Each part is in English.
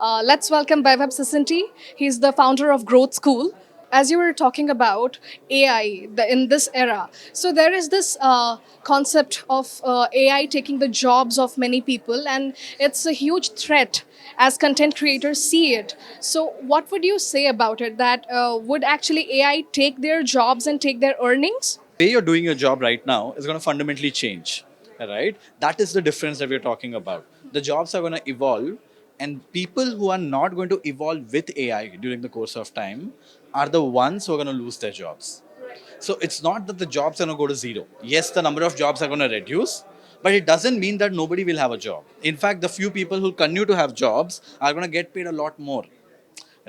Let's welcome Vaibhav Sisinty. He's the founder of Growth School. As you were talking about AI in this era, so there is this concept of AI taking the jobs of many people, and it's a huge threat as content creators see it. So, what would you say about it? That would actually AI take their jobs and take their earnings? Way you're doing your job right now is going to fundamentally change, right? That is the difference that we're talking about. The jobs are going to evolve, and people who are not going to evolve with AI during the course of time are the ones who are going to lose their jobs. So it's not that the jobs are going to go to zero. Yes, the number of jobs are going to reduce, but it doesn't mean that nobody will have a job. In fact, the few people who continue to have jobs are going to get paid a lot more,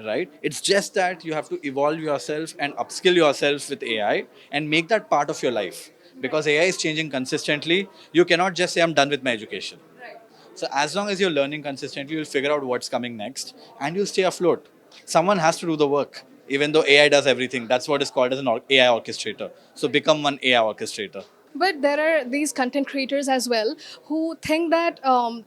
right? It's just that you have to evolve yourself and upskill yourself with AI and make that part of your life. Because AI is changing consistently, you cannot just say, I'm done with my education. So, as long as you're learning consistently, you'll figure out what's coming next and you'll stay afloat. Someone has to do the work, even though AI does everything. That's what is called as an AI orchestrator. So, become one AI orchestrator. But there are these content creators as well who think that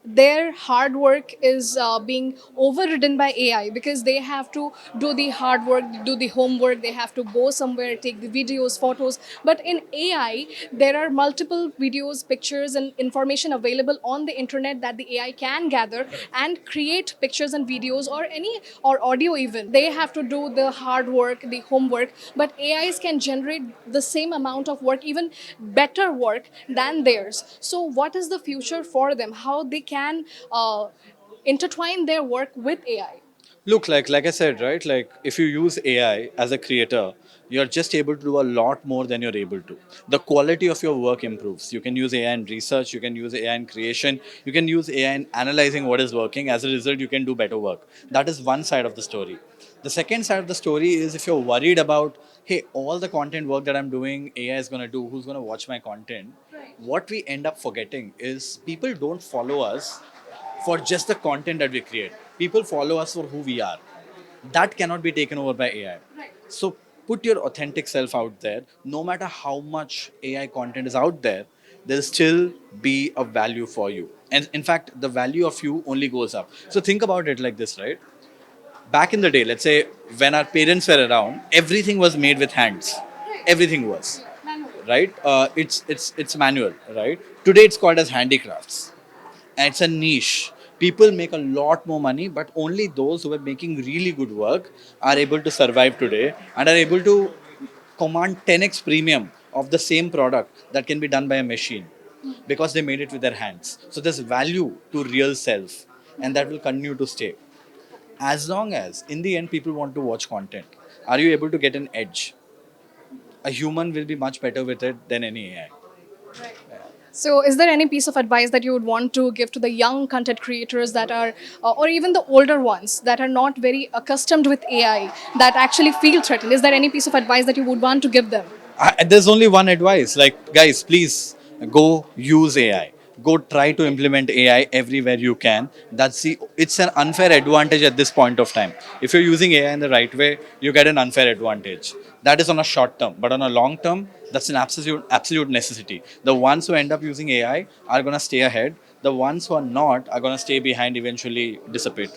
their hard work is being overridden by AI because they have to do the hard work, do the homework, they have to go somewhere, take the videos, photos. But in AI, there are multiple videos, pictures, and information available on the internet that the AI can gather and create pictures and videos or audio even. They have to do the hard work, the homework, but AIs can generate the same amount of work, even better work than theirs. So, what is the future for them? How they can intertwine their work with AI? Look, like I said, right? Like if you use AI as a creator, you're just able to do a lot more than you're able to. The quality of your work improves. You can use AI in research, you can use AI in creation, you can use AI in analyzing what is working. As a result, you can do better work. That is one side of the story. The second side of the story is if you're worried about, hey, all the content work that I'm doing, AI is going to do, who's going to watch my content? What we end up forgetting is people don't follow us for just the content that we create. People follow us for who we are. That cannot be taken over by AI. So put your authentic self out there. No matter how much AI content is out there, there'll still be a value for you. And in fact, the value of you only goes up. So think about it like this, right? Back in the day, let's say when our parents were around, everything was made with hands. Everything was, right? It's manual, right? Today it's called as handicrafts, and it's a niche. People make a lot more money, but only those who are making really good work are able to survive today and are able to command 10x premium of the same product that can be done by a machine because they made it with their hands. So there's value to real self, and that will continue to stay. As long as in the end people want to watch content, are you able to get an edge? A human will be much better with it than any AI. So, is there any piece of advice that you would want to give to the young content creators that are, or even the older ones that are not very accustomed with AI, that actually feel threatened? Is there any piece of advice that you would want to give them? There's only one advice, like, guys, please go use AI, go try to implement AI everywhere you can. It's an unfair advantage at this point of time. If you're using AI in the right way, you get an unfair advantage. That is on a short term, but on a long term, that's an absolute necessity. The ones who end up using AI are going to stay ahead. The ones who are not are going to stay behind, eventually dissipate.